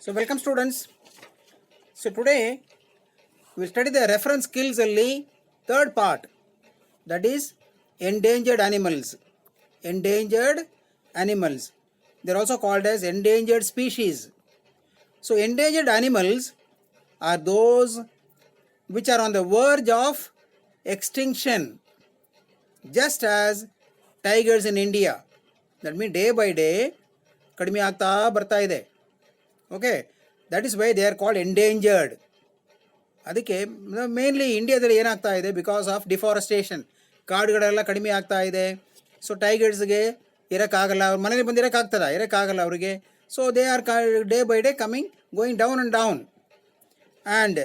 So welcome students. So today we study the reference skills only third part, that is endangered animals. Endangered animals, they are also called as endangered species. So endangered animals are those which are on the verge of extinction, just as tigers in India. That means day by day ಕಡಿಮೆ ಆಗ್ತಾ ಬರ್ತಾ ಇದೆ. Okay, that is why they are called endangered. ಅದಕ್ಕೆ mainly ಇಂಡಿಯಾದಲ್ಲಿ ಏನಾಗ್ತಾ ಇದೆ, because of deforestation, ಕಾಡುಗಳೆಲ್ಲ ಕಡಿಮೆ ಆಗ್ತಾ ಇದೆ. ಸೊ ಟೈಗರ್ಸ್ಗೆ ಇರೋಕ್ಕಾಗಲ್ಲ, ಅವ್ರ ಮನೇಲಿ ಬಂದು ಇರೋಕ್ಕಾಗಲ್ಲ ಅವರಿಗೆ. So they are day by day coming going down and down. And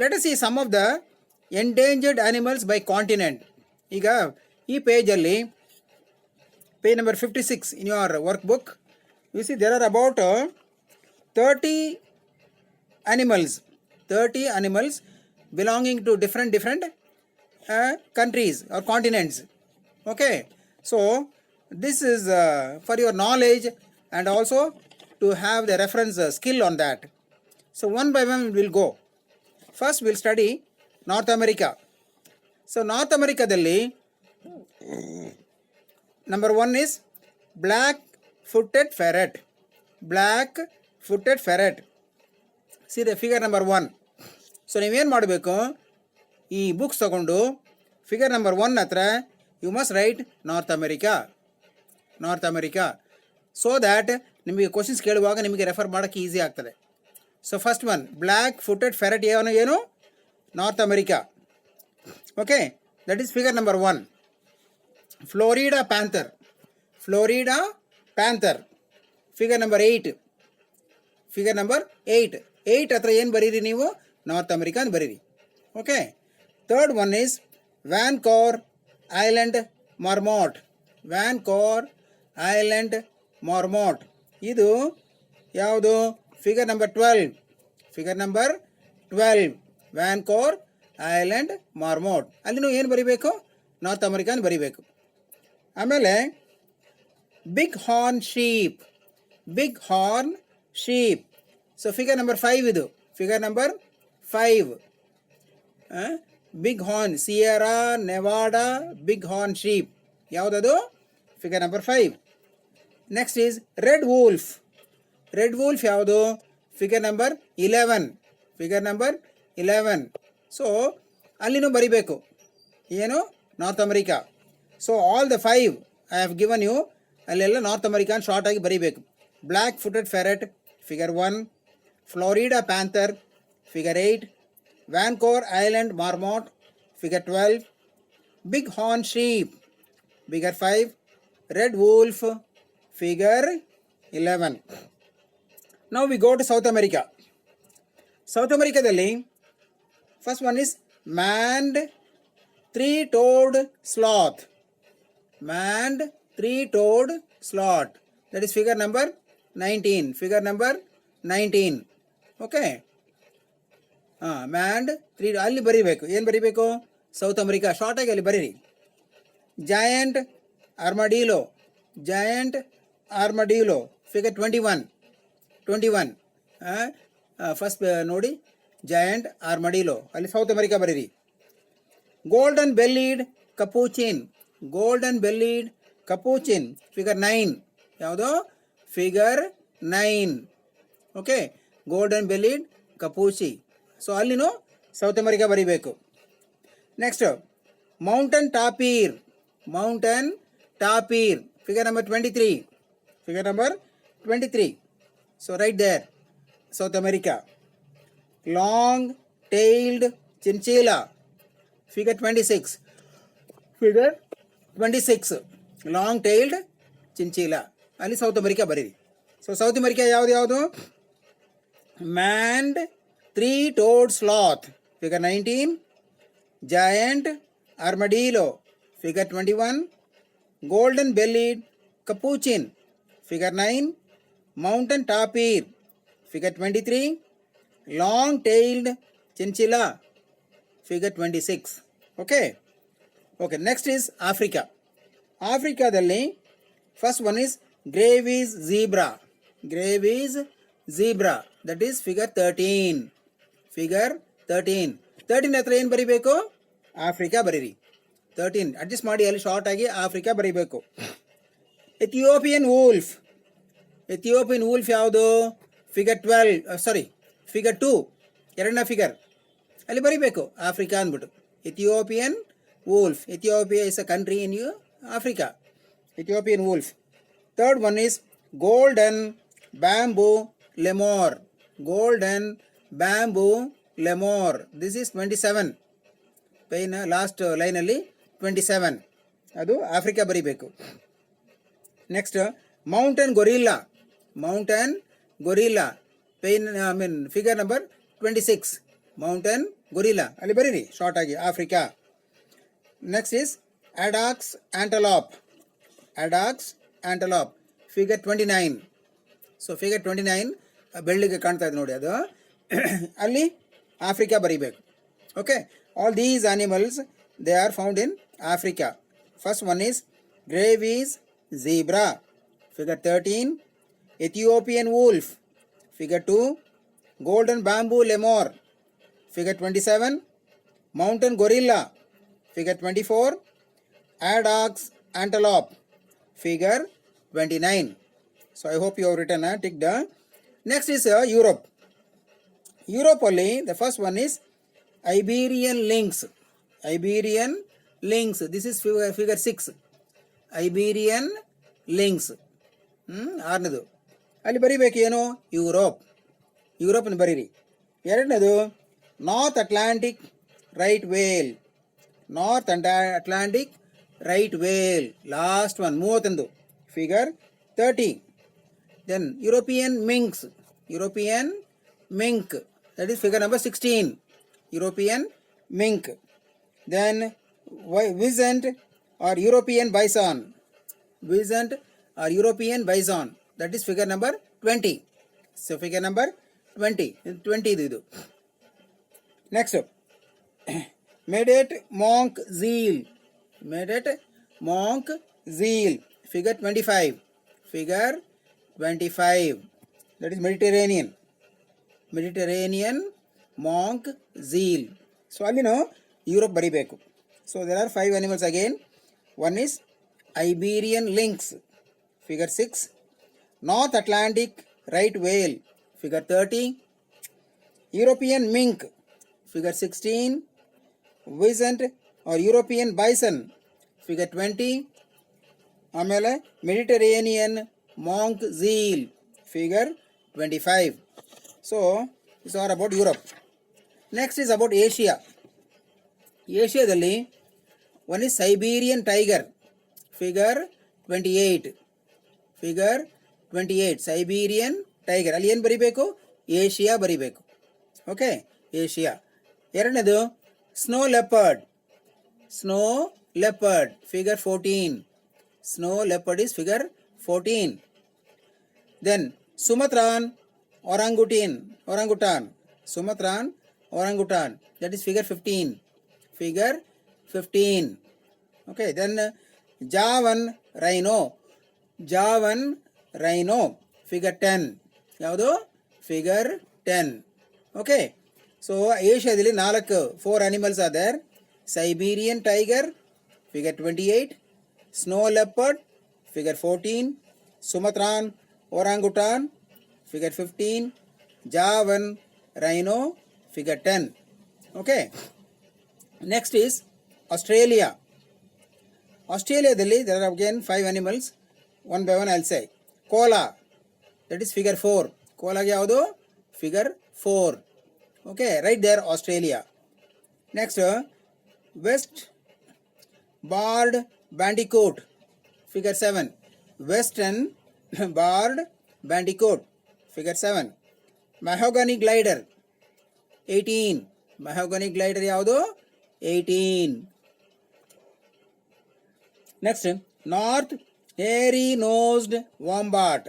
let us see some of the endangered animals by continent. ಈಗ ಈ ಪೇಜಲ್ಲಿ page number 56 in your workbook, you see there are about 30 animals belonging to different countries or continents. Okay, so this is for your knowledge and also to have the reference skill on that. So one by one we will go. First we will study North America. So North America dalli number one is black-footed ferret. Black-footed ferret. See the figure number 1. So ನೀವೇನು ಮಾಡಬೇಕು, ಈ books ತಗೊಂಡು figure number 1 ಹತ್ರ you must write North America so that ನಿಮಗೆ questions ಕೇಳುವಾಗ ನಿಮಗೆ refer ಮಾಡೋಕ್ಕೆ easy ಆಗ್ತದೆ. So first one black footed ferret ಏನು North America. Okay, that is figure number 1. Florida panther, figure number 8. Figure number 8 ಹತ್ರ ಏನು ಬರೀರಿ ನೀವು, ನಾರ್ತ್ ಅಮೆರಿಕಾ ಅಂತ ಬರೀರಿ. Okay, third one is Vancouver Island marmot. ಇದು ಯಾವುದು, figure number 12 Vancouver Island marmot. ಅಲ್ಲಿ ನೀವು ಏನು ಬರೀಬೇಕು, ನಾರ್ತ್ ಅಮೆರಿಕಾ ಅಂತ ಬರೀಬೇಕು. ಆಮೇಲೆ big horn sheep. So figure number 5 ಇದು, figure number 5. Big horn, Sierra Nevada big horn sheep ಯಾವುದದು, figure number 5. Next is red wolf ಯಾವುದು, ಫಿಗರ್ ನಂಬರ್ 11. ಸೊ ಅಲ್ಲಿನೂ ಬರಿಬೇಕು ಏನು, North America. So all the 5 I have given you, ಅಲ್ಲೆಲ್ಲ North American short ಆಗಿ ಬರೀಬೇಕು. Black-footed ferret figure 1, Florida panther figure 8, Vancouver Island marmot figure 12, big horn sheep figure 5, red wolf figure 11. Now we go to South America. South ಅಮೆರಿಕಾದಲ್ಲಿ first one is maned three-toed sloth. That is figure number 19. Okay, manned three, ಅಲ್ಲಿ ಬರೀಬೇಕು, ಏನು ಬರೀಬೇಕು, south America short ಆಗಿ ಅಲ್ಲಿ ಬರೀರಿ. Giant armadillo figure 21. First ನೋಡಿ, giant armadillo ಅಲ್ಲಿ ಸೌತ್ ಅಮೆರಿಕಾ ಬರೀರಿ. ಗೋಲ್ಡನ್ ಬೆಲ್ಲೀಡ್ ಕಪೂಚಿನ್ ಫಿಗರ್ 9 ಯಾವುದು, figure 9. Okay, golden bellied capuchin. So ಅಲ್ಲಿನೂ ಸೌತ್ ಅಮೆರಿಕಾ ಬರೀಬೇಕು. Next mountain tapir figure number 23. So right there, South America. Long tailed chinchilla figure 26 long tailed chinchilla ಅಲ್ಲಿ South America ಬರೀರಿ. So South America ಯಾವುದು, maned three-toed sloth figure 19, giant armadillo figure 21, golden bellied capuchin figure 9, mountain tapir figure 23, long tailed chinchilla figure 26. Okay, next is Africa. Africa dalli first one is Grevy's zebra zebra, that is figure 13. Figure 13. 13 ಹತ್ರ ಏನು ಬರಿಬೇಕು? Africa ಬರೀರಿ. 13 adjust ಮಾಡಿ ಅಲ್ಲಿ short ಆಗಿ Africa ಬರೀಬೇಕು. Ethiopian wolf. Ethiopian wolf ಯಾವುದು? Figure 12 figure 2 ಎರಡನೇ ಫಿಗರ್ ಅಲ್ಲಿ ಬರೀಬೇಕು ಆಫ್ರಿಕಾ ಅಂದ್ಬಿಟ್ಟು. Ethiopian wolf. Ethiopia is a country in Africa. Ethiopian wolf. Third one is golden bamboo lemur. Golden bamboo lemur. This is 27. ಪೈನ last ಲೈನಲ್ಲಿ 27 ಅದು Africa ಬರೀಬೇಕು. Next mountain gorilla. Mountain gorilla ಪೈನ್ figure number 26. Mountain gorilla ಅಲ್ಲಿ ಬರೀರಿ short ಆಗಿ Africa. Next is addax antelope. Addax ಆಂಟಲಾಪ್ figure 29. So figure 29 ಬೆಳ್ಳಿಗೆ ಕಾಣ್ತಾ ಇದೆ ನೋಡಿ, ಅದು ಅಲ್ಲಿ ಆಫ್ರಿಕಾ ಬರೀಬೇಕು. Okay, all these animals they are found in Africa. First one is Grevy's zebra, figure 13. Ethiopian wolf, figure 2. Golden bamboo lemur, figure 27. Mountain gorilla, figure 24. Addax antelope, figure 29. So I hope you have written ticked. Next is Europe. Europe only, the first one is Iberian lynx. Iberian lynx. This is figure 6. Iberian lynx. ಆರನೇದು ಅಲ್ಲಿ ಬರೀಬೇಕು ಏನು? Europe. ಯುರೋಪನ್ನು ಬರೀರಿ. ಎರಡನೇದು North Atlantic right whale. North Atlantic right whale last one 31 figure 30. Then European minks. European mink, that is figure number 16. European mink. Then wisent or European bison. Wisent or European bison, that is figure number 20. So figure number 20 ಇದು. Next Medet monk zeal. Medet monk zeal figure 25. Figure 25, that is Mediterranean. Mediterranean monk zeal. So ಅಲ್ಲಿನೂ Europe ಬರೀಬೇಕು. So there are 5 animals again. One is Iberian lynx, figure 6. North Atlantic right whale, figure 30. European mink, figure 16. Wisent or European bison, figure 20. ಆಮೇಲೆ Mediterranean monk zeal, figure 25. So these are about Europe. Next is about Asia. ಏಷ್ಯಾದಲ್ಲಿ one is Siberian tiger, figure 28. Figure 28 Siberian tiger. ಅಲ್ಲಿ ಏನು ಬರೀಬೇಕು? Asia ಬರೀಬೇಕು. Okay, Asia. ಎರಡನೇದು snow leopard. Snow leopard figure 14. Snow leopard is figure 14. Then Sumatran orangutan. Sumatran orangutan, that is figure 15. Figure 15. Okay, then Javan rhino, figure 10. ಯಾವುದು? Figure 10. Okay, so ಏಷ್ಯಾದಲ್ಲಿ 4 animals are there. Siberian tiger, figure 28. Snow leopard, figure 14. Sumatran orangutan, figure 15. Javan rhino, figure 10. Okay, next is Australia. Australiaದಲ್ಲಿ there are again 5 animals. One by one I'll say. Koala, that is figure 4. ಕೋಲಾಗೆ ಯಾವುದು? Figure 4. Okay, right there Australia. Next West barred bandicoot, figure 7. Western barred bandicoot, figure 7. Mahogany glider 18. Mahogany glider ಯಾವುದು? 18. Next North hairy nosed wombat,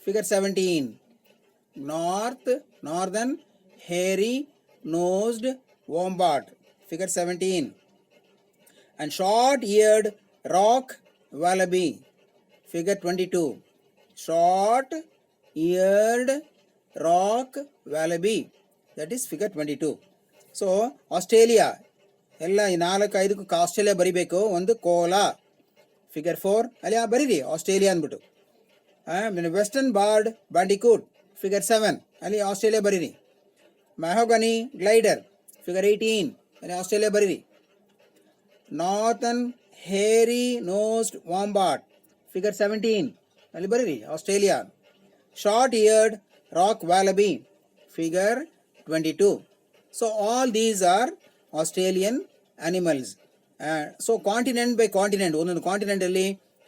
figure 17. Northern hairy nosed wombat, figure 17. And short eared rock wallaby, figure 22. Short eared rock wallaby, that is figure 22. So Australia ಎಲ್ಲ ಈ 4-5 Australia ಬರಿಬೇಕು. ಒಂದು Cola figure 4 ಅಲ್ಲಿ ಬರೀರಿ Australia ಅಂದ್ಬಿಟ್ಟು. Western border ಬ್ಯಾಂಡಿಕೂಟ್ figure 7 ಅಲ್ಲಿ Australia ಬರೀರಿ. ಮೆಹೋಗನಿ glider figure 18 ಅಲ್ಲಿ ಆಸ್ಟ್ರೇಲಿಯಾ ಬರೀರಿ. ನಾರ್ತನ್ ಹೇರಿ ನೋಸ್ಡ್ ವಾಂಬಾಟ್ ಫಿಗರ್ 17 ಅಲ್ಲಿ ಬರೀರಿ Australia. Short eared rock wallaby figure 22. So all these are Australian animals. So continent by continent, ಒಂದೊಂದು ಕಾಂಟಿನೆಂಟಲ್ಲಿ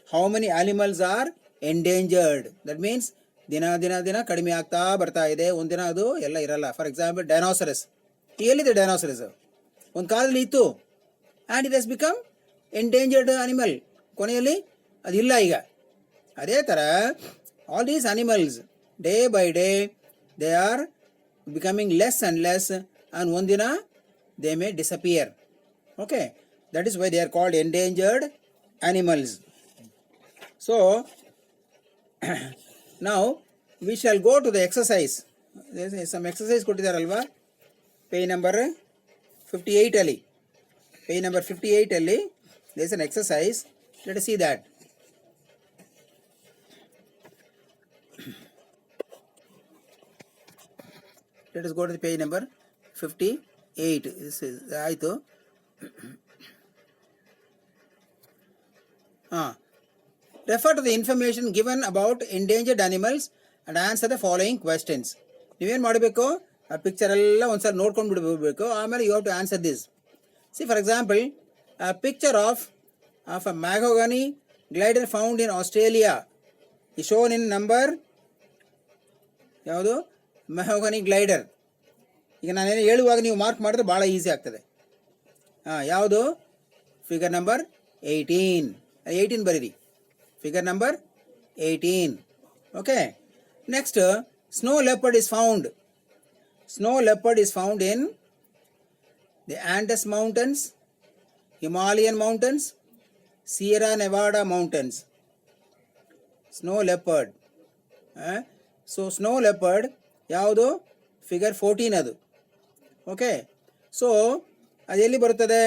how many animals are endangered, that means ದಿನ ಕಡಿಮೆ ಆಗ್ತಾ ಬರ್ತಾ ಇದೆ. ಒಂದಿನ ಅದು ಎಲ್ಲ ಇರಲ್ಲ. ಫಾರ್ ಎಕ್ಸಾಂಪಲ್ ಡೈನಾಸರಸ್, ಎಲ್ಲಿದೆ ಡೈನಾಸರಸ್? ಒಂದು ಕಾಲದಲ್ಲಿ ಇತ್ತು and it has become endangered animal, ಕೊನೆಯಲ್ಲಿ ಅದಿಲ್ಲ ಈಗ. ಅದೇ ಥರ all these animals day by day they are becoming less and less, and ಒಂದಿನ they may disappear. Okay, that is why they are called endangered animals. So now we shall go to the exercise. There is some exercise ಕೊಟ್ಟಿದ್ದಾರೆ ಅಲ್ವಾ, page number 58 ಅಲ್ಲಿ. Page number 58 ಅಲ್ಲಿ there is an exercise. Let us see that. Let us go to the page number 58. This is ಆಯಿತು. Refer to the information given about endangered animals and answer the following questions. ನೀವೇನು ಮಾಡಬೇಕು, ಆ picture ಎಲ್ಲ ಒಂದ್ಸಲ ನೋಡ್ಕೊಂಡು ಬಿಡಬೇಕು. ಆಮೇಲೆ you have to answer this. See for example a picture of a mahogany glider found in Australia is shown in number ಯಾವುದು, mahogany glider. ಈಗ ನಾನೇನು ಹೇಳುವಾಗ ನೀವು ಮಾರ್ಕ್ ಮಾಡಿದ್ರೆ ಭಾಳ ಈಸಿ ಆಗ್ತದೆ. ಯಾವುದು, ಫಿಗರ್ ನಂಬರ್ 18 ಬರೀರಿ, figure number 18. Okay, next snow leopard is found. Snow leopard is found in the Andes mountains, Himalayan mountains, Sierra Nevada mountains. Snow leopard. So snow leopard ಯಾವುದು, ಫಿಗರ್ 14 ಅದು. ಓಕೆ, ಸೊ ಅದೆಲ್ಲಿ ಬರುತ್ತದೆ?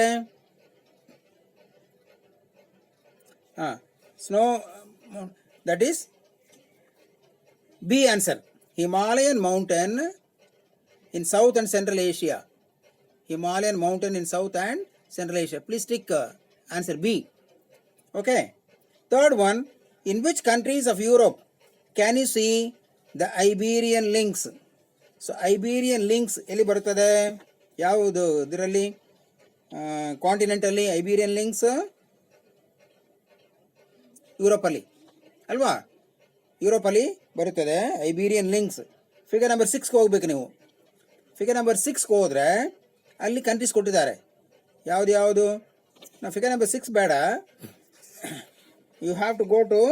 Snow, that is B answer. Himalayan mountain in South and Central Asia. Himalayan mountain in South and Central Asia. Please tick answer B. Okay, third one, in which countries of Europe can you see the Iberian lynx? So Iberian lynx ಎಲ್ಲಿ ಬರುತ್ತದೆ? ಯಾವುದು ಇದರಲ್ಲಿ ಕಾಂಟಿನೆಂಟಲ್ಲಿ ಐಬೀರಿಯನ್ lynx? ಯುರೋಪಲ್ಲಿ ಅಲ್ವಾ, ಯುರೋಪಲ್ಲಿ ಬರುತ್ತದೆ ಐಬೀರಿಯನ್ links. Figure number 6ಗೆ ಹೋಗ್ಬೇಕು ನೀವು. Figure number 6ಗೆ ಹೋದರೆ ಅಲ್ಲಿ ಕಂಟ್ರೀಸ್ ಕೊಟ್ಟಿದ್ದಾರೆ. ಯಾವುದು ನಾವು ಫಿಗರ್ ನಂಬರ್ 6 ಬೇಡ, you have to go to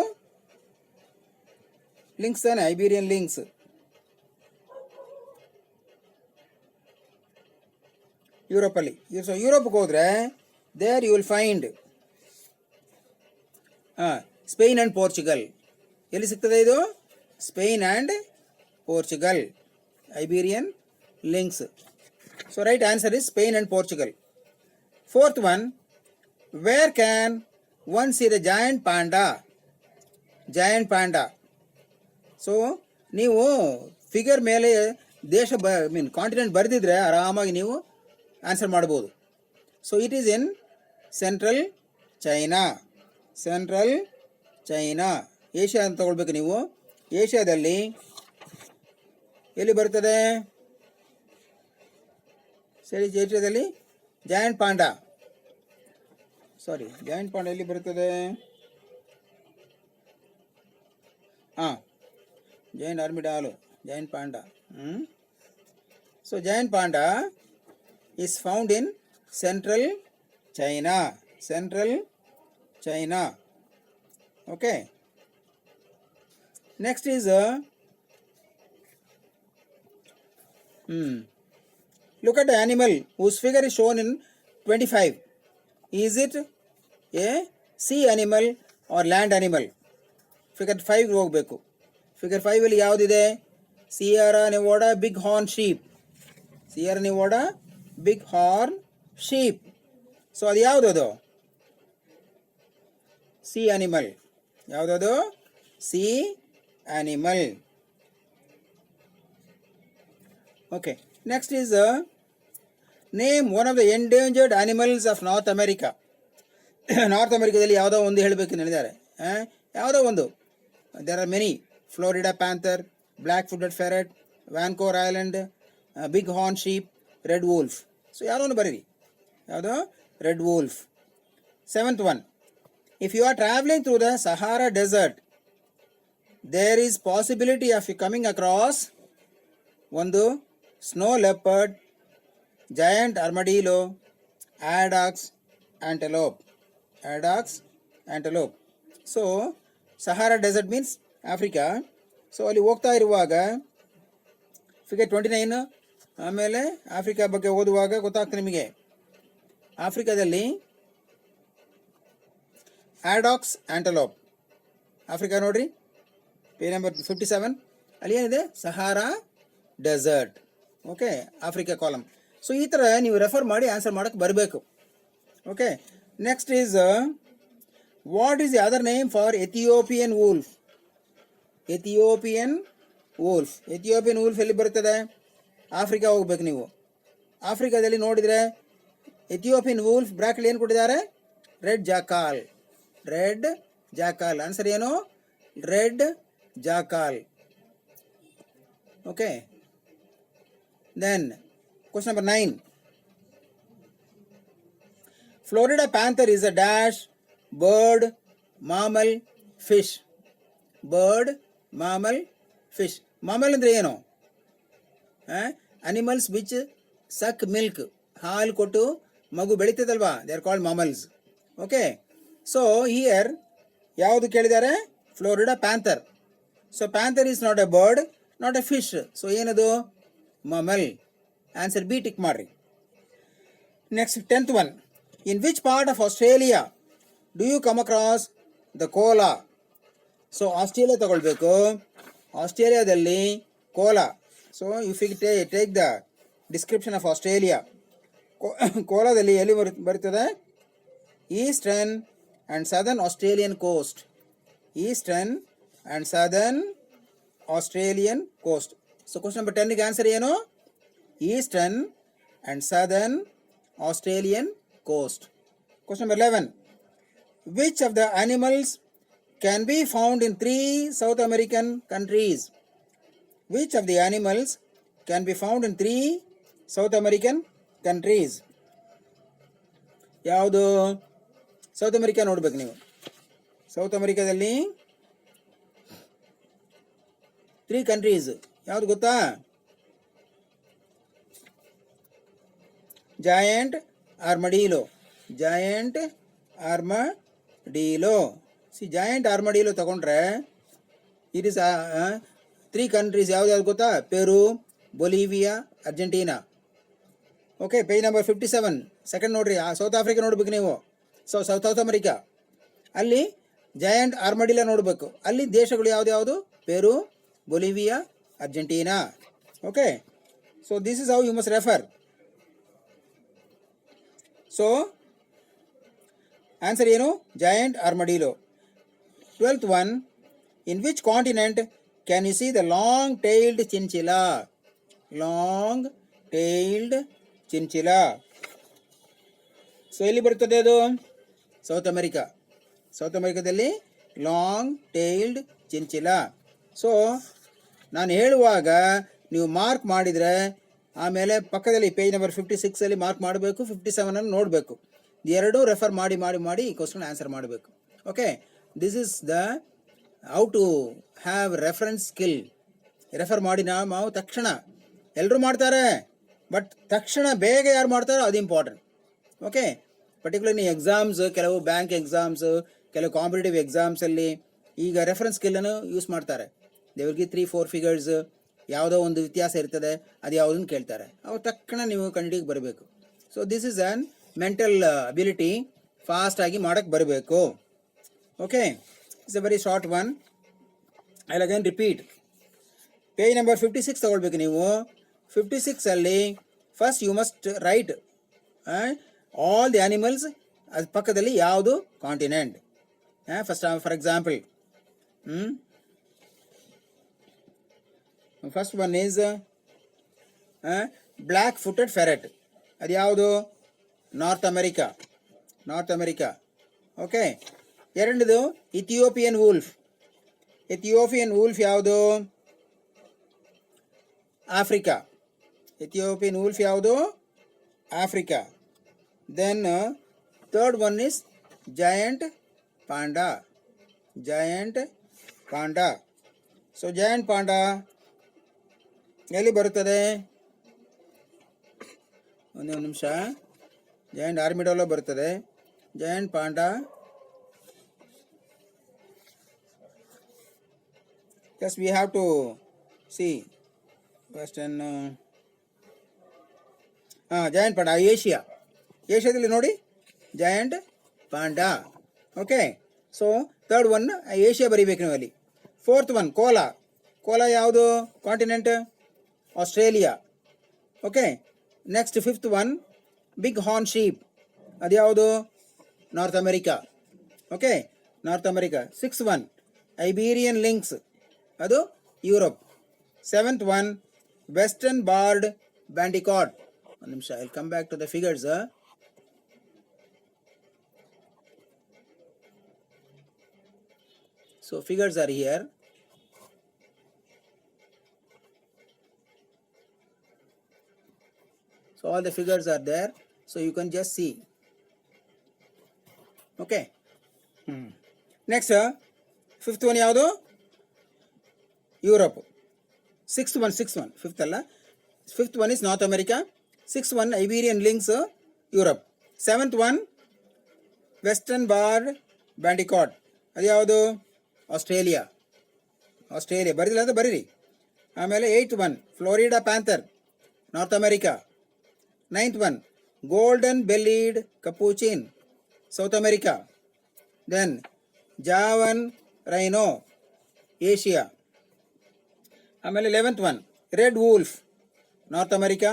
lynx ತಾನೆ, ಐಬೀರಿಯನ್ ಲಿಂಕ್ಸ್. ಯುರೋಪಲ್ಲಿ. ಸೊ ಯುರೋಪ್ಗೆ ಹೋದರೆ there you will find Spain and Portugal. ಎಲ್ಲಿ ಸಿಗ್ತದೆ ಇದು? Spain and Portugal, Iberian lynx. So right answer is Spain and Portugal. Fourth one, where can one see the giant panda? Giant panda. So ನೀವು figure ಮೇಲೆ ದೇಶ continent ಬರೆದಿದ್ರೆ ಆರಾಮಾಗಿ ನೀವು answer ಮಾಡ್ಬೋದು. So it is in central China. Central China, Asia ಅಂತ ತಗೊಳ್ಬೇಕು ನೀವು. ಏಷ್ಯಾದಲ್ಲಿ ಎಲ್ಲಿ ಬರ್ತದೆ? ಸರಿ, ಏಷ್ಯಾದಲ್ಲಿ ಜಾಯಿಂಟ್ ಪಾಂಡಾ. ಜಾಯಿಂಟ್ ಪಾಂಡಾ ಎಲ್ಲಿ ಬರುತ್ತದೆ? Giant armadillo, giant panda. So giant panda is found in central China. Central China. Okay. Next is look at the animal whose figure is shown in 25. Is it a sea animal or land animal? Figure 5 ಹೋಗಬೇಕು. Figure 5 ಅಲ್ಲಿ ಯಾವುದಿದೆ? Sierra Nevada bighorn sheep. Sierra Nevada bighorn sheep. So ಅದು ಯಾವುದದು? C animal. ಯಾವುದದು? C animal. Okay, next is name one of the endangered animals of North America. North ಅಮೆರಿಕಾದಲ್ಲಿ ಯಾವುದೋ ಒಂದು ಹೇಳಬೇಕು ಹೇಳಿದ್ದಾರೆ. ಯಾವುದೋ ಒಂದು. There are many. Florida panther, black footed ferret, Vancouver Island, big horn sheep, red wolf. So ಯಾವುದೋ ಒಂದು ಬರೀರಿ. ಯಾವುದೋ? Red wolf. Seventh one, if you are travelling through the Sahara desert, there is possibility of you coming across ಒಂದು snow leopard, giant armadillo, addax, antelope. Addax, antelope. So Sahara desert means Africa. So ಅಲ್ಲಿ ಹೋಗ್ತಾ ಇರುವಾಗ figure 29 ಆಮೇಲೆ Africa ಬಗ್ಗೆ ಓದುವಾಗ ಗೊತ್ತಾಗ್ತದೆ ನಿಮಗೆ. ಆಫ್ರಿಕಾದಲ್ಲಿ ಆಡಾಕ್ಸ್ ಆಂಟಲೋಪ್. ಆಫ್ರಿಕಾ ನೋಡ್ರಿ, ಪೇಜ್ ನಂಬರ್ 57. ಅಲ್ಲಿ ಏನಿದೆ? Sahara desert. Okay, Africa column. So ಈ ಥರ ನೀವು ರೆಫರ್ ಮಾಡಿ ಆನ್ಸರ್ ಮಾಡೋಕ್ಕೆ ಬರಬೇಕು. Okay, next is what is the other name for Ethiopian wolf? Ethiopian wolf. Ethiopian wolf ಎಲ್ಲಿ ಬರುತ್ತದೆ? ಆಫ್ರಿಕಾ ಹೋಗ್ಬೇಕು ನೀವು. ಆಫ್ರಿಕಾದಲ್ಲಿ ನೋಡಿದರೆ ಎಥಿಯೋಪಿಯನ್ ವೂಲ್ಫ್ ಬ್ರಾಕೆಟ್ ಏನು ಕೊಟ್ಟಿದ್ದಾರೆ? Red jackal. Red jackal. Answer ಏನು? Red jackal. Okay, then question number 9. Florida panther is a dash bird, mammal, fish. Bird, mammal, fish. Mammal ಅಂದ್ರೆ ಏನು? Animals which suck milk. ಹಾಲು ಕೊಟ್ಟು ಮಗು ಬೆಳೀತದಲ್ವಾ, they are called mammals. Okay, so here ಯಾವುದು ಕೇಳಿದ್ದಾರೆ? Florida panther. So panther is not a bird, not a fish. So ಏನದು? mammal. Answer B tick ಮಾಡ್ರಿ. Next 10th one, in which part of Australia do you come across the koala? So Australia ತಗೊಳ್ಬೇಕು. ಆಸ್ಟ್ರೇಲಿಯಾದಲ್ಲಿ koala. So if you take the description of Australia, ಕೋಲಾದಲ್ಲಿ ಎಲ್ಲಿ ಬರುತ್ತದೆ? Eastern and southern Australian coast. Eastern and southern Australian coast. So question number 10ಗೆ answer ಏನು? Eastern and southern Australian coast. Question number 11, which of the animals can be found in 3 South American countries? Which of the animals can be found in 3 South American countries? ಯಾವುದು? South America ನೋಡ್ಬೇಕು ನೀವು. South ಅಮೆರಿಕಾದಲ್ಲಿ 3 countries ಯಾವುದು ಗೊತ್ತಾ? Giant armadillo. Giant armadillo. Giant armadillo ತಗೊಂಡ್ರೆ it is 3 countries. ಯಾವ್ದು ಗೊತ್ತಾ? Peru, Bolivia, Argentina. Okay, page number 57 second ನೋಡ್ರಿ. ಸೌತ್ ಆಫ್ರಿಕಾ ನೋಡ್ಬೇಕು ನೀವು. ಸೌತ್ ಅಮೆರಿಕಾ ಅಲ್ಲಿ ಜಾಯಂಟ್ ಆರ್ಮಡಿಲೋ ನೋಡಬೇಕು. ಅಲ್ಲಿ ದೇಶಗಳು ಯಾವುದು? Peru, Bolivia, Argentina. Okay, so this is how you must refer. So answer ಏನು? Giant armadillo. 12th one, in which continent can you see the long tailed chinchilla? Long tailed chinchilla. So ಎಲ್ಲಿ ಬರುತ್ತದೆ ಅದು? South America. South ಅಮೆರಿಕಾದಲ್ಲಿ long tailed chinchilla. So ನಾನು ಹೇಳುವಾಗ ನೀವು mark ಮಾಡಿದರೆ ಆಮೇಲೆ ಪಕ್ಕದಲ್ಲಿ ಪೇಜ್ ನಂಬರ್ 56 ಮಾರ್ಕ್ ಮಾಡಬೇಕು, 57 ನೋಡಬೇಕು. ಎರಡೂ ರೆಫರ್ ಮಾಡಿ ಈ ಕ್ವಶನ್ ಆನ್ಸರ್ ಮಾಡಬೇಕು. Okay, this is the how to have reference skill. Refer ಮಾಡಿ ನಾವು ತಕ್ಷಣ ಎಲ್ಲರೂ ಮಾಡ್ತಾರೆ, ಬಟ್ ತಕ್ಷಣ ಬೇಗ ಯಾರು ಮಾಡ್ತಾರೋ ಅದು ಇಂಪಾರ್ಟೆಂಟ್. ಓಕೆ, ಪರ್ಟಿಕ್ಯುಲರ್ಲಿ ಎಕ್ಸಾಮ್ಸ್, ಕೆಲವು ಬ್ಯಾಂಕ್ ಎಕ್ಸಾಮ್ಸ್, ಕೆಲವು ಕಾಂಪಿಟೇಟಿವ್ ಎಕ್ಸಾಮ್ಸಲ್ಲಿ ಈಗ ರೆಫರೆನ್ಸ್ ಸ್ಕಿಲ್ಲನ್ನು ಯೂಸ್ ಮಾಡ್ತಾರೆ. ದೇವ್ರಿಗೆ 3-4 ಫಿಗರ್ಸ್ ಯಾವುದೋ ಒಂದು ವ್ಯತ್ಯಾಸ ಇರ್ತದೆ, ಅದು ಯಾವುದನ್ನು ಕೇಳ್ತಾರೆ. ಅವು ತಕ್ಷಣ ನೀವು ಕಂಡಿಗೆ ಬರಬೇಕು. So this is on mental ability. ಫಾಸ್ಟಾಗಿ ಮಾಡೋಕ್ಕೆ ಬರಬೇಕು. Okay, it's a very short one. I will again repeat. Page number 56 ತಗೊಳ್ಬೇಕು ನೀವು. 56 ಅಲ್ಲಿ first you must write all the animals, ಅದು ಪಕ್ಕದಲ್ಲಿ ಯಾವುದು continent. First for example first one is black footed ferret. ಅದು ಯಾವುದು? North America. ಓಕೆ. ಎರಡನೇದು Ethiopian wolf. Ethiopian wolf ಯಾವುದು? ಆಫ್ರಿಕಾ. ಇಥಿಯೋಪಿಯನ್ ವೂಲ್ಫ್ ಯಾವುದು? Africa. Then third one is giant panda. So giant panda ಎಲ್ಲಿ ಬರುತ್ತದೆ? ಒಂದು ನಿಮಿಷ. ಜಾಯಂಟ್ ಆರ್ಮಿಡೋಲೋ ಬರ್ತದೆ. Giant panda just we have to see western giant panda ಏಷ್ಯಾದಲ್ಲಿ ನೋಡಿ giant panda. Okay. So third one Asia ಬರೀಬೇಕು ನೀವು ಅಲ್ಲಿ. ಫೋರ್ತ್ ಒನ್ ಕೋಲಾ ಯಾವುದು continent? Australia. Okay. Next fifth one big horn sheep. ಅದು ಯಾವುದು? North America. Okay, North America. Six one Iberian lynx, ಅದು Europe. Seventh one western barred bandicoot. ಒಂದು ನಿಮಿಷ, I will come back to the figures. So figures are here. So all the figures are there, so you can just see. Okay. Next, fifth one yavadu? Europe. Sixth one. Fifth alla. Fifth one is North America. Sixth one Iberian links, Europe. Seventh one Western Bar Bandicoot. ಅದು ಯಾವುದು? Australia. ಬರೀದಿಲ್ಲ ಅಂತ ಬರೀರಿ. ಆಮೇಲೆ eighth one Florida panther, North America. Ninth one golden bellied capuchin, South America. Then Javan rhino, Asia. ಆಮೇಲೆ 11th one red wolf, North America.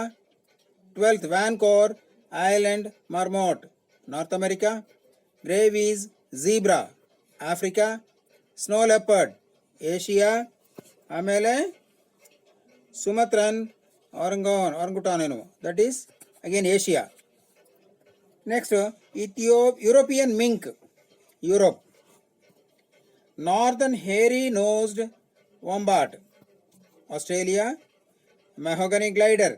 12th Vancouver Island marmot, North America. Grevy's zebra, Africa. Snow leopard, Asia. ಆಮೇಲೆ Sumatran orangutan ಏನು, that is again Asia. Next European mink, Europe. Northern hairy nosed wombat, Australia. Mahogany glider,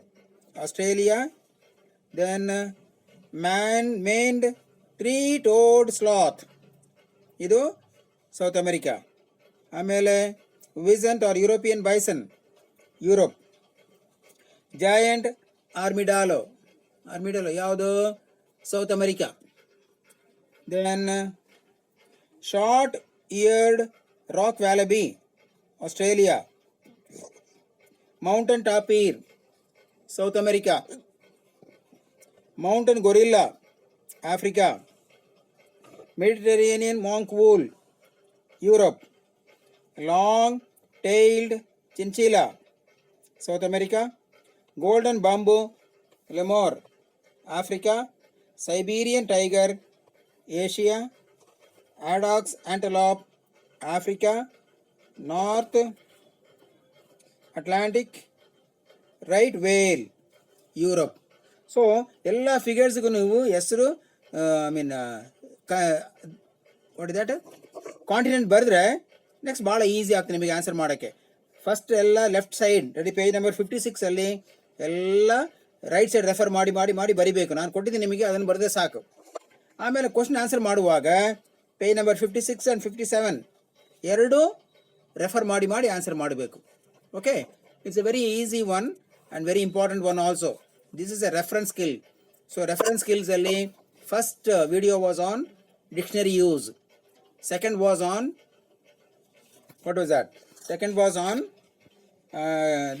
Australia. Then maned three toed sloth, ಇದು South America. ಆಮೇಲೆ ವಿಸೆಂಟ್ R European bison, Europe. Giant armadillo ಯಾವುದು? South America. Then short eared rock wallaby, Australia. Mountain tapir, South America. Mountain gorilla, Africa. Mediterranean monk wool, Europe. Long tailed chinchilla, South America. Golden bamboo lemur, Africa. Siberian tiger, Asia. Addax antelope, Africa. North Atlantic right whale, Europe. So ಎಲ್ಲ ಫಿಗರ್ಸ್ಗೂ ನೀವು ಹೆಸರು what is that continent ಬರೆದ್ರೆ next ಭಾಳ easy ಆಗ್ತದೆ ನಿಮಗೆ answer ಮಾಡೋಕ್ಕೆ. First ಎಲ್ಲ left side ready page number 56 ಅಲ್ಲಿ ಎಲ್ಲ ರೈಟ್ ಸೈಡ್ ರೆಫರ್ ಮಾಡಿ ಮಾಡಿ ಮಾಡಿ ಬರಿಬೇಕು. ನಾನು ಕೊಟ್ಟಿದ್ದೀನಿ ನಿಮಗೆ, ಅದನ್ನು ಬರೆದೇ ಸಾಕು. ಆಮೇಲೆ ಕ್ವಶನ್ ಆನ್ಸರ್ ಮಾಡುವಾಗ ಪೇಜ್ ನಂಬರ್ 56 ಆ್ಯಂಡ್ 57 ಎರಡೂ ರೆಫರ್ ಮಾಡಿ ಮಾಡಿ ಆನ್ಸರ್ ಮಾಡಬೇಕು. Okay, it's a very easy one and very important one also. This is a reference skill. So reference skills ಅಲ್ಲಿ first video was on dictionary use. Second was on, what was that? Second was on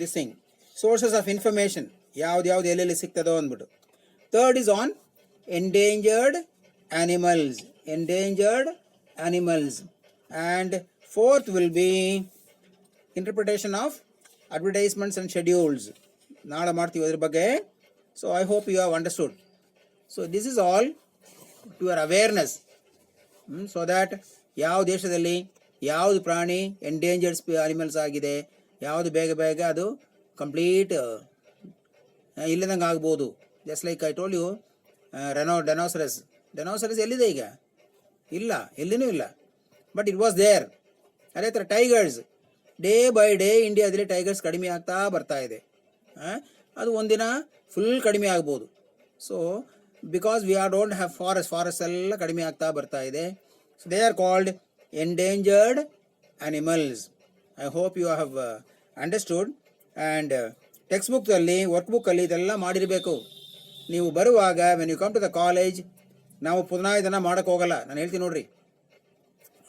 this thing, sources of information. ಯಾವ್ದು ಎಲ್ಲೆಲ್ಲಿ ಸಿಗ್ತದೋ ಅಂದ್ಬಿಟ್ಟು. Third is on endangered animals. And fourth will be interpretation of advertisements and schedules ನಾಳೆ ಮಾಡ್ತೀವಿ ಅದ್ರ ಬಗ್ಗೆ. So I hope you have understood. So this is all to your awareness, so that ಯಾವ ದೇಶದಲ್ಲಿ ಯಾವುದು ಪ್ರಾಣಿ ಎಂಡೇಂಜರ್ಡ್ ಅನಿಮಲ್ಸ್ ಆಗಿದೆ, ಯಾವುದು ಬೇಗ ಬೇಗ ಅದು ಕಂಪ್ಲೀಟ್ ಇಲ್ಲದಂಗೆ ಆಗ್ಬೋದು. Just like I told you dinosaurs ಎಲ್ಲಿದೆ ಈಗ? ಇಲ್ಲ, ಎಲ್ಲಿನೂ ಇಲ್ಲ, ಬಟ್ ಇಟ್ ವಾಸ್ ದೇರ್. ಅದೇ ಥರ ಟೈಗರ್ಸ್, ಡೇ ಬೈ ಡೇ ಇಂಡಿಯಾದಲ್ಲಿ ಟೈಗರ್ಸ್ ಕಡಿಮೆ ಆಗ್ತಾ ಬರ್ತಾ ಇದೆ. ಅದು ಒಂದಿನ ಫುಲ್ ಕಡಿಮೆ ಆಗ್ಬೋದು. So because we don't have forest ಎಲ್ಲ ಕಡಿಮೆ ಆಗ್ತಾ ಬರ್ತಾ ಇದೆ. So they are called endangered animals. I hope you have understood. And text ಬುಕ್ಕಲ್ಲಿ ವರ್ಕ್ ಬುಕ್ಕಲ್ಲಿ ಇದೆಲ್ಲ ಮಾಡಿರಬೇಕು. ನೀವು ಬರುವಾಗ when you come to the college, ನಾವು ಪುನಃ ಇದನ್ನು ಮಾಡೋಕ್ಕೆ ಹೋಗಲ್ಲ. ನಾನು ಹೇಳ್ತೀನಿ ನೋಡ್ರಿ,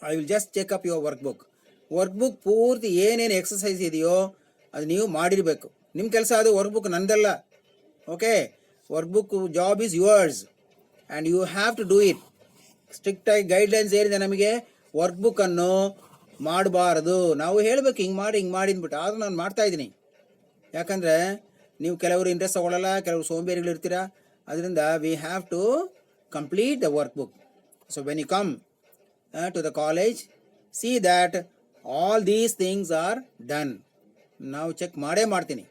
I will just check up your work book ಪೂರ್ತಿ ಏನೇನು ಎಕ್ಸಸೈಸ್ ಇದೆಯೋ ಅದು ನೀವು ಮಾಡಿರಬೇಕು. ನಿಮ್ಮ ಕೆಲಸ ಅದು, ವರ್ಕ್ ಬುಕ್ ನಂದಲ್ಲ. Okay, work book job is yours and you have to do it. ಸ್ಟ್ರಿಕ್ಟಾಗಿ ಗೈಡ್ಲೈನ್ಸ್ ಏನಿದೆ ನಮಗೆ, ವರ್ಕ್ ಬುಕ್ಕನ್ನು ಮಾಡಬಾರದು. ನಾವು ಹೇಳಬೇಕು ಹಿಂಗೆ ಮಾಡಿ ಅಂದ್ಬಿಟ್ಟು, ಆದರೂ ನಾನು ಮಾಡ್ತಾಯಿದ್ದೀನಿ. ಯಾಕಂದರೆ ನೀವು ಕೆಲವರು ಇಂಟ್ರೆಸ್ಟ್ ತಗೊಳ್ಳಲ್ಲ, ಕೆಲವರು ಸೋಂಬೇರಿಗಳಿರ್ತೀರ. ಅದರಿಂದ we have to complete the work book. So when you come to the college, see that all these things are done. ನಾವು ಚೆಕ್ ಮಾಡೇ ಮಾಡ್ತೀನಿ.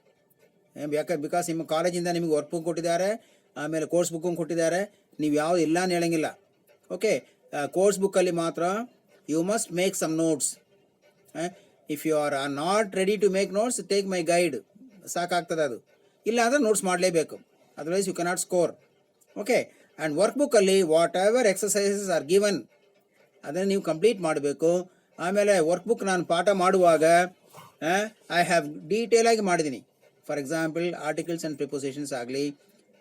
ಬಿಕಾಸ್ ನಿಮ್ಮ ಕಾಲೇಜಿಂದ ನಿಮಗೆ ವರ್ಕ್ ಬುಕ್ ಕೊಟ್ಟಿದ್ದಾರೆ, ಆಮೇಲೆ ಕೋರ್ಸ್ ಬುಕ್ಕು ಕೊಟ್ಟಿದ್ದಾರೆ. ನೀವು ಯಾವುದು ಇಲ್ಲ ಅಂತ ಹೇಳಂಗಿಲ್ಲ. ಓಕೆ, ಕೋರ್ಸ್ ಬುಕ್ಕಲ್ಲಿ ಮಾತ್ರ you must make some notes. If you are not ready to make notes, take my guide, ಸಾಕಾಗ್ತದೆ. ಅದು ಇಲ್ಲ ಅಂದರೆ ನೋಟ್ಸ್ ಮಾಡಲೇಬೇಕು, otherwise you cannot score. Okay, and work ಬುಕ್ಕಲ್ಲಿ whatever exercises are given ಅದನ್ನು ನೀವು ಕಂಪ್ಲೀಟ್ ಮಾಡಬೇಕು. ಆಮೇಲೆ ವರ್ಕ್ ಬುಕ್ ನಾನು ಪಾಠ ಮಾಡುವಾಗ ಐ ಹ್ಯಾವ್ ಡೀಟೇಲಾಗಿ ಮಾಡಿದ್ದೀನಿ. For example articles and prepositions ಆಗಲಿ,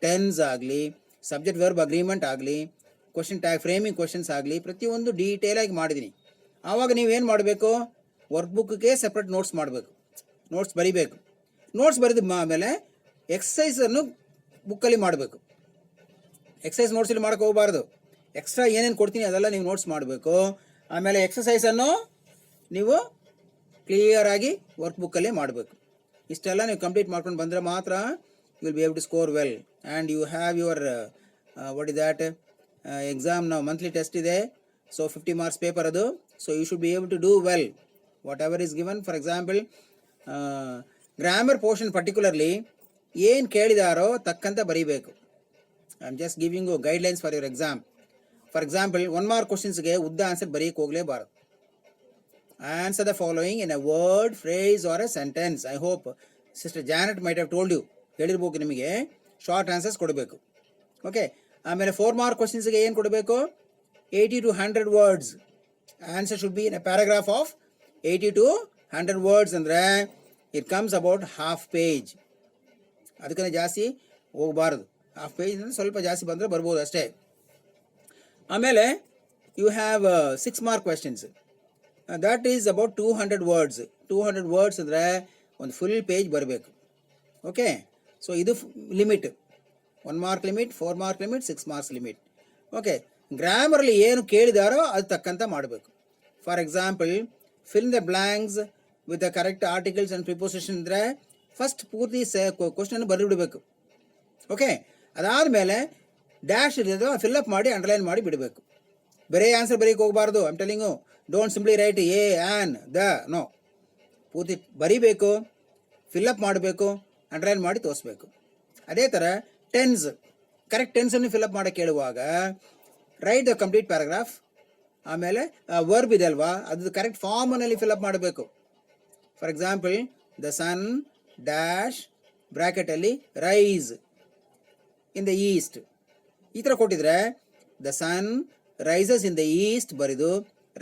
ಟೆನ್ಸ್ ಆಗಲಿ, ಸಬ್ಜೆಕ್ಟ್ ವರ್ಬ್ ಅಗ್ರಿಮೆಂಟ್ ಆಗಲಿ, ಕ್ವಶನ್ ಟ್ಯಾಗ್ ಫ್ರೇಮಿಂಗ್ ಕ್ವಶನ್ಸ್ ಆಗಲಿ, ಪ್ರತಿಯೊಂದು ಡೀಟೇಲಾಗಿ ಮಾಡಿದ್ದೀನಿ. ಆವಾಗ ನೀವೇನು ಮಾಡಬೇಕು, ವರ್ಕ್ ಬುಕ್ಗೆ ಸಪ್ರೇಟ್ ನೋಟ್ಸ್ ಮಾಡಬೇಕು, ನೋಟ್ಸ್ ಬರೀಬೇಕು. ನೋಟ್ಸ್ ಬರೆದ ಆಮೇಲೆ ಎಕ್ಸಸೈಸನ್ನು ಬುಕ್ಕಲ್ಲಿ ಮಾಡಬೇಕು. ಎಕ್ಸಸೈಸ್ ನೋಟ್ಸಲ್ಲಿ ಮಾಡೋಕ್ಕೆ ಹೋಗಬಾರ್ದು. ಎಕ್ಸ್ಟ್ರಾ ಏನೇನು ಕೊಡ್ತೀನಿ ಅದೆಲ್ಲ ನೀವು ನೋಟ್ಸ್ ಮಾಡಬೇಕು. ಆಮೇಲೆ ಎಕ್ಸಸೈಸನ್ನು ನೀವು ಕ್ಲಿಯರಾಗಿ ವರ್ಕ್ ಬುಕ್ಕಲ್ಲೇ ಮಾಡಬೇಕು. ಇಷ್ಟೆಲ್ಲ ನೀವು ಕಂಪ್ಲೀಟ್ ಮಾಡ್ಕೊಂಡು ಬಂದರೆ ಮಾತ್ರ you will be able to score well. And you have your what is that exam ನಾವು ಮಂತ್ಲಿ ಟೆಸ್ಟ್ ಇದೆ. ಸೊ 50 ಮಾರ್ಕ್ಸ್ ಪೇಪರ್ ಅದು. So you should be able to do well whatever is given. For example grammar portion particularly ಏನು ಕೇಳಿದಾರೋ ತಕ್ಕಂತ ಬರೀಬೇಕು. I am just giving you guidelines for your exam. For example 1 mark ಕ್ವಶನ್ಸ್ಗೆ ಉದ್ದ answer ಬರೀಕ್ಕೆ ಹೋಗಲೇಬಾರದು. Answer the following in a word, phrase or a sentence. I hope sister Janet might have told you, ಹೇಳಿರ್ಬೇಕು ನಿಮಗೆ. Short answers ಕೊಡಬೇಕು. Okay, ಆಮೇಲೆ 4 mark ಕ್ವಶನ್ಸ್ಗೆ ಏನು ಕೊಡಬೇಕು, 80 to 100 words. Answer should be in a paragraph of 80 to 100 words. ಅಂದರೆ it comes about half page. ಅದಕ್ಕಿಂತ ಜಾಸ್ತಿ ಹೋಗಬಾರ್ದು. ಹಾಫ್ ಪೇಜ್ ಅಂದರೆ ಸ್ವಲ್ಪ ಜಾಸ್ತಿ ಬಂದರೆ ಬರ್ಬೋದು ಅಷ್ಟೇ. ಆಮೇಲೆ you have 6 mark questions. That is about 200 words. 200 words ಅಂದರೆ ಒಂದು ಫುಲ್ ಪೇಜ್ ಬರಬೇಕು. ಓಕೆ, ಸೊ ಇದು limit. 1 mark limit, 4 mark limit, 6 marks limit. Okay, ಗ್ರಾಮರಲ್ಲಿ ಏನು ಕೇಳಿದಾರೋ ಅದು ತಕ್ಕಂತ ಮಾಡಬೇಕು. For example fill the blanks with the correct articles and preposition ಅಂದರೆ ಫಸ್ಟ್ ಪೂರ್ತಿ ಕ್ವಶನ್ ಬರೆದಿಡಬೇಕು. ಓಕೆ, ಅದಾದಮೇಲೆ ಡ್ಯಾಶ್ ಇರೋದು ಫಿಲ್ಅಪ್ ಮಾಡಿ ಅಂಡರ್ಲೈನ್ ಮಾಡಿ ಬಿಡಬೇಕು. ಬರೀ ಆನ್ಸರ್ ಬರೀಕ್ಕೆ ಹೋಗಬಾರ್ದು. I'm telling you, don't simply write a an the, no. ಪೂರ್ತಿ ಬರೀಬೇಕು, ಫಿಲ್ಅಪ್ ಮಾಡಬೇಕು, ಅಂಡರ್ಲೈನ್ ಮಾಡಿ ತೋರಿಸ್ಬೇಕು. ಅದೇ ಥರ ಟೆನ್ಸ್, ಕರೆಕ್ಟ್ ಟೆನ್ಸನ್ನು ಫಿಲ್ಅಪ್ ಮಾಡೋಕ್ಕೆ ಕೇಳುವಾಗ ರೈಟ್ ದ ಕಂಪ್ಲೀಟ್ ಪ್ಯಾರಾಗ್ರಾಫ್. ಆಮೇಲೆ ವರ್ಬ್ ಇದೆ ಅಲ್ವಾ, ಅದು ಕರೆಕ್ಟ್ ಫಾರ್ಮ್ನಲ್ಲಿ ಫಿಲ್ಅಪ್ ಮಾಡಬೇಕು. For example the sun dash ಬ್ರ್ಯಾಕೆಟಲ್ಲಿ ರೈಸ್ ಇನ್ ದ ಈಸ್ಟ್, ಈ ಥರ ಕೊಟ್ಟಿದ್ರೆ the sun rises in the east ಬರೆದು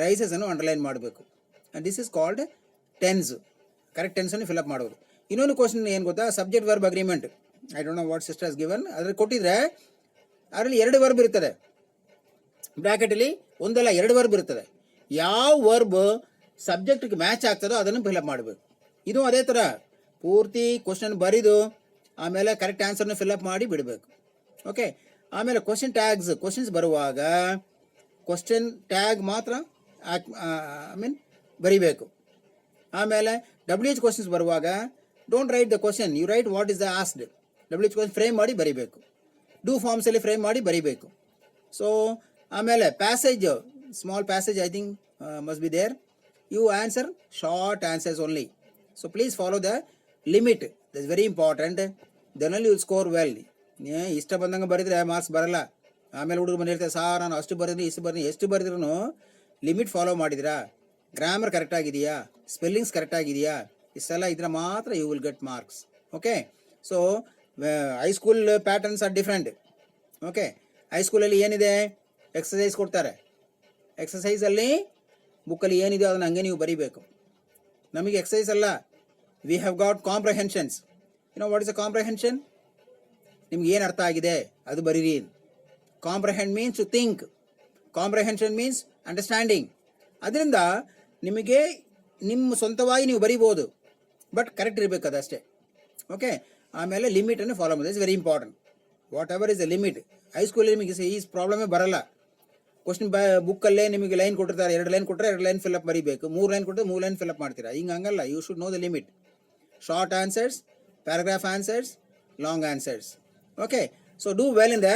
ರೈಸಸ್ ಅನ್ನು ಅಂಡರ್ಲೈನ್ ಮಾಡಬೇಕು. And this is called tense. Correct ಟೆನ್ಸನ್ನು ಫಿಲ್ಅಪ್ ಮಾಡೋದು. ಇನ್ನೊಂದು ಕ್ವಶನ್ ಏನು ಗೊತ್ತಾ, subject verb agreement. I don't know what sister has given. ಅದ್ರಲ್ಲಿ ಕೊಟ್ಟಿದ್ರೆ ಅದರಲ್ಲಿ 2 ವರ್ಬ್ ಇರ್ತದೆ. ಬ್ರ್ಯಾಕೆಟಲ್ಲಿ ಒಂದಲ್ಲ 2 ವರ್ಬ್ ಇರ್ತದೆ. ಯಾವ ವರ್ಬ್ ಸಬ್ಜೆಕ್ಟ್ಗೆ ಮ್ಯಾಚ್ ಆಗ್ತದೋ ಅದನ್ನು ಫಿಲ್ಅಪ್ ಮಾಡಬೇಕು. ಇದು ಅದೇ ಥರ ಪೂರ್ತಿ ಕ್ವಶನ್ ಬರೆದು ಆಮೇಲೆ ಕರೆಕ್ಟ್ ಆನ್ಸರ್ನ ಫಿಲ್ಅಪ್ ಮಾಡಿ ಬಿಡಬೇಕು. ಓಕೆ, ಆಮೇಲೆ ಕ್ವಶನ್ ಟ್ಯಾಗ್ಸ್, ಕ್ವಶನ್ಸ್ ಬರುವಾಗ ಕ್ವಶನ್ ಟ್ಯಾಗ್ ಮಾತ್ರ ಬರಿಬೇಕು. ಆಮೇಲೆ WH ಕ್ವಶನ್ಸ್ ಬರುವಾಗ don't write the question, you write what is the asked. W H question frame ಮಾಡಿ ಬರೀಬೇಕು, ಡೂ ಫಾರ್ಮ್ಸಲ್ಲಿ ಫ್ರೇಮ್ ಮಾಡಿ ಬರೀಬೇಕು. ಸೊ ಆಮೇಲೆ passage, small passage I think must be there. You answer short answers only. So please follow the limit, that is very important. Then only you score well. ಇಷ್ಟ ಬಂದಂಗೆ ಬರೆದ್ರೆ marks ಬರಲ್ಲ. ಆಮೇಲೆ ಹುಡುಗರು ಬಂದಿರ್ತಾರೆ, ಸಾರ್ ನಾನು ಅಷ್ಟು ಬರೆದಿನಿ ಇಷ್ಟು ಬರೆದಿನಿ. ಎಷ್ಟು ಬರೆದ್ರೂ ಲಿಮಿಟ್ ಫಾಲೋ ಮಾಡಿದಿರಾ, ಗ್ರಾಮರ್ ಕರೆಕ್ಟ್ ಆಗಿದೆಯಾ, ಸ್ಪೆಲ್ಲಿಂಗ್ಸ್ ಕರೆಕ್ಟ್ ಆಗಿದೆಯಾ, ಇಷ್ಟೆಲ್ಲ ಇದ್ರೆ ಮಾತ್ರ you will get marks. Okay. So high school patterns are different. Okay. ಹೈಸ್ಕೂಲಲ್ಲಿ ಏನಿದೆ, ಎಕ್ಸಸೈಸ್ ಕೊಡ್ತಾರೆ. ಎಕ್ಸಸೈಸಲ್ಲಿ ಬುಕ್ಕಲ್ಲಿ ಏನಿದೆ ಅದನ್ನು ಹಂಗೆ ನೀವು ಬರೀಬೇಕು. ನಮಗೆ ಎಕ್ಸಸೈಸ್ ಅಲ್ಲ, we have got comprehensions. You know what is a comprehension? ನಿಮ್ಗೆ ಏನು ಅರ್ಥ ಆಗಿದೆ ಅದು ಬರೀರಿ. Comprehend means to think, comprehension means understanding. ಅದರಿಂದ ನಿಮಗೆ ನಿಮ್ಮ ಸ್ವಂತವಾಗಿ ನೀವು ಬರೀಬೋದು, ಬಟ್ ಕರೆಕ್ಟ್ ಇರಬೇಕು ಅದಷ್ಟೇ. ಓಕೆ. ಆಮೇಲೆ ಲಿಮಿಟನ್ನು ಫಾಲೋ ಮಾಡೋದು is very important. Whatever is the limit. ಹೈಸ್ಕೂಲಲ್ಲಿ ನಿಮಗೆ ಈ ಪ್ರಾಬ್ಲಮೇ ಬರಲ್ಲ. ಕ್ವಶನ್ ಬುಕ್ಕಲ್ಲೇ ನಿಮಗೆ ಲೈನ್ ಕೊಟ್ಟಿರ್ತಾರೆ, 2 ಲೈನ್ ಕೊಟ್ಟರೆ 2 ಲೈನ್ ಫಿಲ್ಅಪ್ ಬರೀಬೇಕು, 3 ಲೈನ್ ಕೊಟ್ಟರೆ 3 ಲೈನ್ ಫಿಲ್ಅಪ್ ಮಾಡ್ತೀರಾ. ಹಿಂಗೆ ಹಂಗಲ್ಲ. You should know the limit. Short answers, paragraph answers, long answers. Okay. So do well in the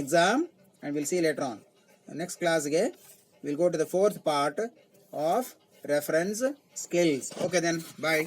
exam and we'll see later on. Next class ge we'll go to the 4th part of reference skills. Okay then, bye.